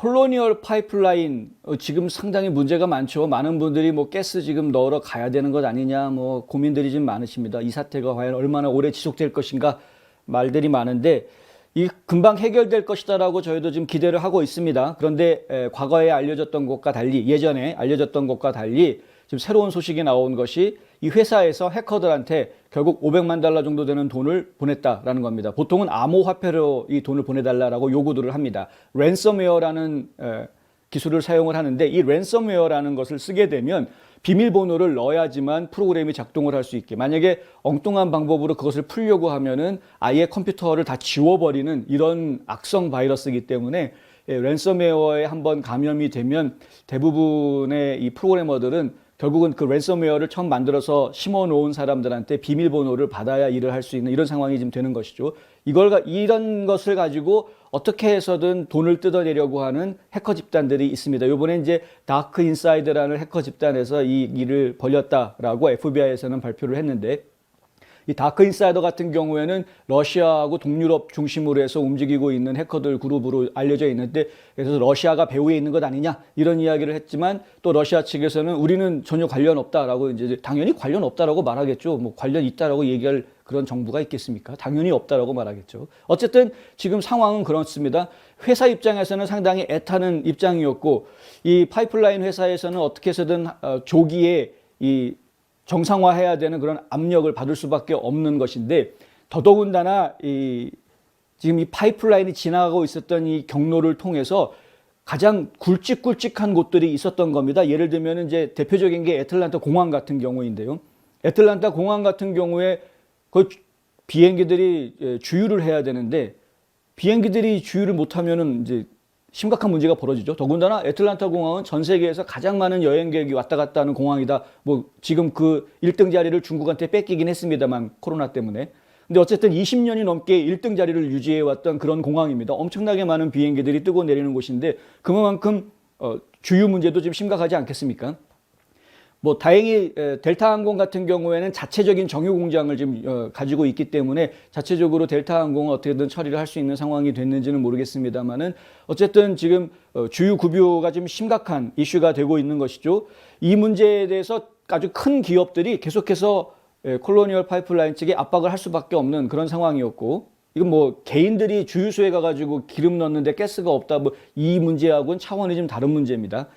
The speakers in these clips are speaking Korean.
콜로니얼 파이프라인 지금 상당히 문제가 많죠. 많은 분들이 뭐 가스 지금 넣으러 가야 되는 것 아니냐 뭐 고민들이 좀 많으십니다. 이 사태가 과연 얼마나 오래 지속될 것인가 말들이 많은데 이 금방 해결될 것이다라고 저희도 지금 기대를 하고 있습니다. 그런데 과거에 알려졌던 것과 달리 예전에 알려졌던 것과 달리 지금 새로운 소식이 나온 것이 이 회사에서 해커들한테 결국 500만 달러 정도 되는 돈을 보냈다라는 겁니다. 보통은 암호화폐로 이 돈을 보내달라고 요구들을 합니다. 랜섬웨어라는 기술을 사용을 하는데 이 랜섬웨어라는 것을 쓰게 되면 비밀번호를 넣어야지만 프로그램이 작동을 할 수 있게, 만약에 엉뚱한 방법으로 그것을 풀려고 하면은 아예 컴퓨터를 다 지워버리는 이런 악성 바이러스이기 때문에 랜섬웨어에 한번 감염이 되면 대부분의 이 프로그래머들은 결국은 그 랜섬웨어를 처음 만들어서 심어 놓은 사람들한테 비밀번호를 받아야 일을 할 수 있는 이런 상황이 지금 되는 것이죠. 이런 것을 가지고 어떻게 해서든 돈을 뜯어내려고 하는 해커 집단들이 있습니다. 이번에 이제 다크 인사이드라는 해커 집단에서 이 일을 벌였다라고 FBI에서는 발표를 했는데, 이 다크 인사이더 같은 경우에는 러시아하고 동유럽 중심으로 해서 움직이고 있는 해커들 그룹으로 알려져 있는데, 그래서 러시아가 배후에 있는 것 아니냐 이런 이야기를 했지만 또 러시아 측에서는 우리는 전혀 관련 없다라고, 이제 당연히 관련 없다라고 말하겠죠. 뭐 관련 있다라고 얘기할 그런 정부가 있겠습니까? 당연히 없다라고 말하겠죠. 어쨌든 지금 상황은 그렇습니다. 회사 입장에서는 상당히 애타는 입장이었고, 이 파이프라인 회사에서는 어떻게 해서든 조기에 이 정상화해야 되는 그런 압력을 받을 수밖에 없는 것인데, 더더군다나 지금 이 파이프라인이 지나가고 있었던 이 경로를 통해서 가장 굵직굵직한 곳들이 있었던 겁니다. 예를 들면 이제 대표적인 게 애틀란타 공항 같은 경우인데요. 애틀란타 공항 같은 경우에 그 비행기들이 주유를 해야 되는데, 비행기들이 주유를 못하면은 이제 심각한 문제가 벌어지죠. 더군다나 애틀란타 공항은 전 세계에서 가장 많은 여행객이 왔다 갔다 하는 공항이다. 뭐 지금 그 1등 자리를 중국한테 뺏기긴 했습니다만 코로나 때문에. 근데 어쨌든 20년이 넘게 1등 자리를 유지해 왔던 그런 공항입니다. 엄청나게 많은 비행기들이 뜨고 내리는 곳인데 그만큼 주유 문제도 좀 심각하지 않겠습니까? 뭐 다행히 델타항공 같은 경우에는 자체적인 정유 공장을 지금 가지고 있기 때문에 자체적으로 델타항공은 어떻게든 처리를 할 수 있는 상황이 됐는지는 모르겠습니다만은 어쨌든 지금 주유 급유가 좀 심각한 이슈가 되고 있는 것이죠. 이 문제에 대해서 아주 큰 기업들이 계속해서 콜로니얼 파이프라인 측에 압박을 할 수밖에 없는 그런 상황이었고, 이건 뭐 개인들이 주유소에 가가지고 기름 넣는데 가스가 없다, 뭐 이 문제하고는 차원이 좀 다른 문제입니다.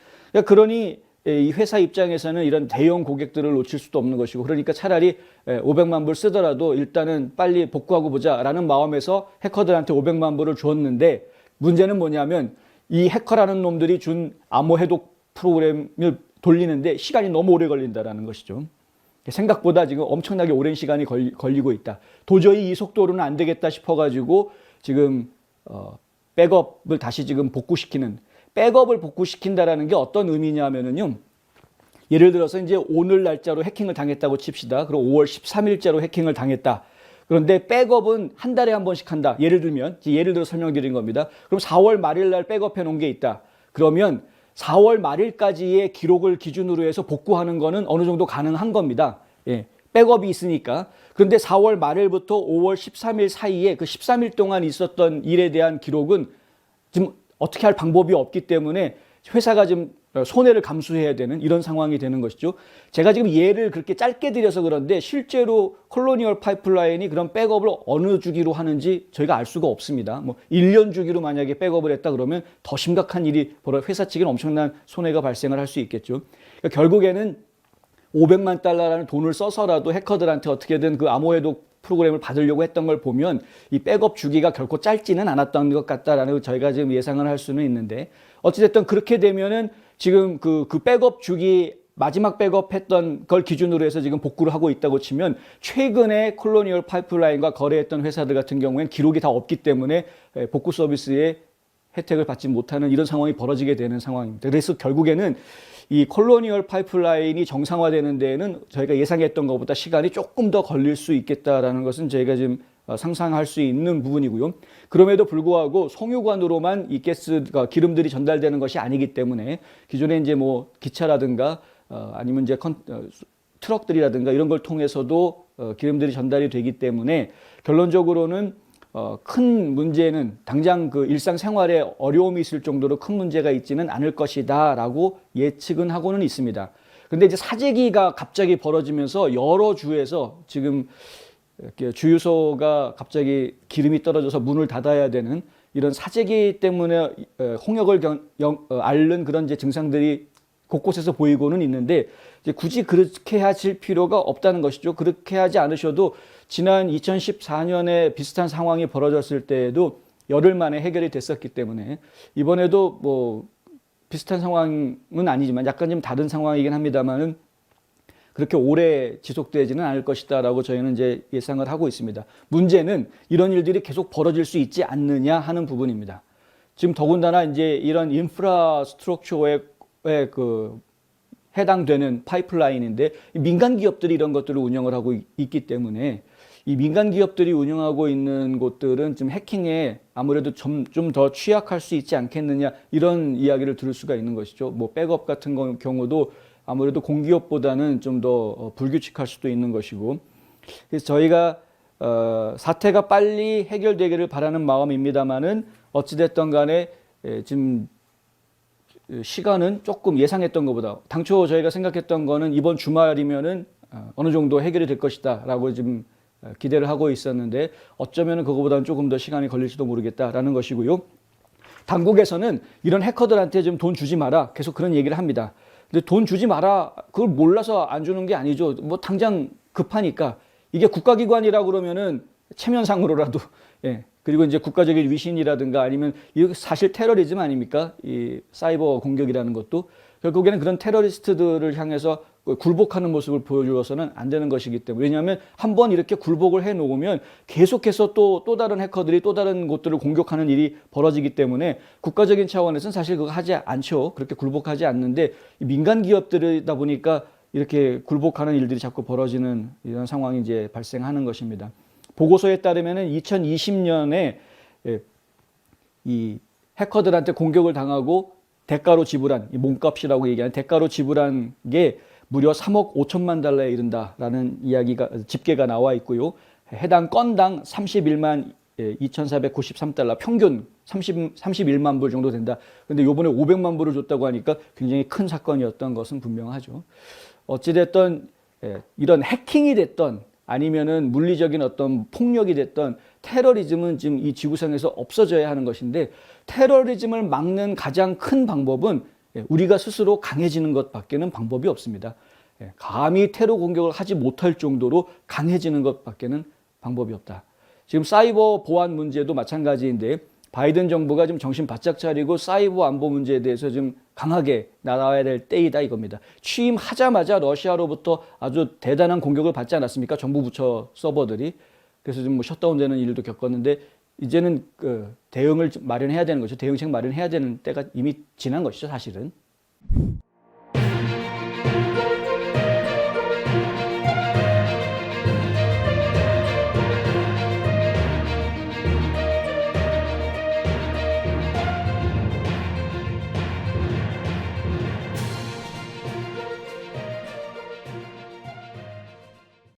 그러니 이 회사 입장에서는 이런 대형 고객들을 놓칠 수도 없는 것이고, 그러니까 차라리 500만 불 쓰더라도 일단은 빨리 복구하고 보자라는 마음에서 해커들한테 500만 불을 줬는데, 문제는 뭐냐면 이 해커라는 놈들이 준 암호 해독 프로그램을 돌리는데 시간이 너무 오래 걸린다라는 것이죠. 생각보다 지금 엄청나게 오랜 시간이 걸리고 있다. 도저히 이 속도로는 안 되겠다 싶어가지고 지금 백업을 다시 지금 복구시키는, 백업을 복구시킨다라는 게 어떤 의미냐면요. 예를 들어서 이제 오늘 날짜로 해킹을 당했다고 칩시다. 그럼 5월 13일자로 해킹을 당했다. 그런데 백업은 한 달에 한 번씩 한다. 예를 들어 설명드린 겁니다. 그럼 4월 말일 날 백업해 놓은 게 있다. 그러면 4월 말일까지의 기록을 기준으로 해서 복구하는 거는 어느 정도 가능한 겁니다. 예, 백업이 있으니까. 그런데 4월 말일부터 5월 13일 사이에 그 13일 동안 있었던 일에 대한 기록은 지금 어떻게 할 방법이 없기 때문에 회사가 좀 손해를 감수해야 되는 이런 상황이 되는 것이죠. 제가 지금 예를 그렇게 짧게 드려서 그런데 실제로 콜로니얼 파이프라인이 그런 백업을 어느 주기로 하는지 저희가 알 수가 없습니다. 뭐 1년 주기로 만약에 백업을 했다 그러면 더 심각한 일이 회사 측에는 엄청난 손해가 발생을 할 수 있겠죠. 그러니까 결국에는 500만 달러라는 돈을 써서라도 해커들한테 어떻게든 그 암호해독 프로그램을 받으려고 했던 걸 보면 이 백업 주기가 결코 짧지는 않았던 것 같다라는 저희가 지금 예상을 할 수는 있는데, 어찌됐든 그렇게 되면은 지금 그 백업 주기 마지막 백업했던 걸 기준으로 해서 지금 복구를 하고 있다고 치면, 최근에 콜로니얼 파이프라인과 거래했던 회사들 같은 경우에는 기록이 다 없기 때문에 복구 서비스의 혜택을 받지 못하는 이런 상황이 벌어지게 되는 상황입니다. 그래서 결국에는 이 콜로니얼 파이프라인이 정상화되는 데에는 저희가 예상했던 것보다 시간이 조금 더 걸릴 수 있겠다라는 것은 저희가 지금 상상할 수 있는 부분이고요. 그럼에도 불구하고 송유관으로만 이 가스가 기름들이 전달되는 것이 아니기 때문에 기존에 이제 뭐 기차라든가 아니면 이제 트럭들이라든가 이런 걸 통해서도 기름들이 전달이 되기 때문에 결론적으로는 큰 문제는 당장 그 일상생활에 어려움이 있을 정도로 큰 문제가 있지는 않을 것이다라고 예측은 하고는 있습니다. 근데 이제 사재기가 갑자기 벌어지면서 여러 주에서 지금 이렇게 주유소가 갑자기 기름이 떨어져서 문을 닫아야 되는 이런 사재기 때문에 홍역을 앓는 그런 이제 증상들이 곳곳에서 보이고는 있는데 이제 굳이 그렇게 하실 필요가 없다는 것이죠. 그렇게 하지 않으셔도 지난 2014년에 비슷한 상황이 벌어졌을 때에도 열흘 만에 해결이 됐었기 때문에 이번에도 뭐 비슷한 상황은 아니지만 약간 좀 다른 상황이긴 합니다만은 그렇게 오래 지속되지는 않을 것이다라고 저희는 이제 예상을 하고 있습니다. 문제는 이런 일들이 계속 벌어질 수 있지 않느냐 하는 부분입니다. 지금 더군다나 이제 이런 인프라스트럭처에 그 해당되는 파이프라인인데 민간 기업들이 이런 것들을 운영을 하고 있기 때문에 이 민간 기업들이 운영하고 있는 곳들은 좀 해킹에 아무래도 좀 더 취약할 수 있지 않겠느냐 이런 이야기를 들을 수가 있는 것이죠. 뭐 백업 같은 경우도 아무래도 공기업보다는 좀 더 불규칙할 수도 있는 것이고 그래서 저희가 사태가 빨리 해결되기를 바라는 마음입니다만은 어찌됐든 간에 지금 시간은 조금 예상했던 것보다 당초 저희가 생각했던 거는 이번 주말이면은 어느 정도 해결이 될 것이다라고 지금 기대를 하고 있었는데 어쩌면 그거보다는 조금 더 시간이 걸릴지도 모르겠다라는 것이고요. 당국에서는 이런 해커들한테 좀 돈 주지 마라 계속 그런 얘기를 합니다. 근데 돈 주지 마라 그걸 몰라서 안 주는 게 아니죠. 뭐 당장 급하니까 이게 국가기관이라고 그러면은 체면상으로라도 예. 그리고 이제 국가적인 위신이라든가 아니면 이게 사실 테러리즘 아닙니까? 이 사이버 공격이라는 것도 결국에는 그런 테러리스트들을 향해서 굴복하는 모습을 보여주어서는 안 되는 것이기 때문에 왜냐하면 한번 이렇게 굴복을 해 놓으면 계속해서 또 다른 해커들이 또 다른 곳들을 공격하는 일이 벌어지기 때문에 국가적인 차원에서는 사실 그거 하지 않죠. 그렇게 굴복하지 않는데 민간 기업들이다 보니까 이렇게 굴복하는 일들이 자꾸 벌어지는 이런 상황이 이제 발생하는 것입니다. 보고서에 따르면은 2020년에 이 해커들한테 공격을 당하고 대가로 지불한 몸값이라고 얘기하는 대가로 지불한 게 무려 3억 5천만 달러에 이른다라는 이야기가 집계가 나와 있고요. 해당 건당 31만 2,493달러 평균 31만 불 정도 된다. 근데 요번에 500만 불을 줬다고 하니까 굉장히 큰 사건이었던 것은 분명하죠. 어찌됐든 이런 해킹이 됐던 아니면은 물리적인 어떤 폭력이 됐던 테러리즘은 지금 이 지구상에서 없어져야 하는 것인데 테러리즘을 막는 가장 큰 방법은 우리가 스스로 강해지는 것밖에는 방법이 없습니다. 감히 테러 공격을 하지 못할 정도로 강해지는 것밖에는 방법이 없다. 지금 사이버 보안 문제도 마찬가지인데 바이든 정부가 좀 정신 바짝 차리고 사이버 안보 문제에 대해서 좀 강하게 나와야 될 때이다 이겁니다. 취임하자마자 러시아로부터 아주 대단한 공격을 받지 않았습니까? 정부 부처 서버들이. 그래서 좀 뭐 셧다운되는 일도 겪었는데 이제는 그 대응을 마련해야 되는 거죠. 대응책 마련해야 되는 때가 이미 지난 것이죠, 사실은.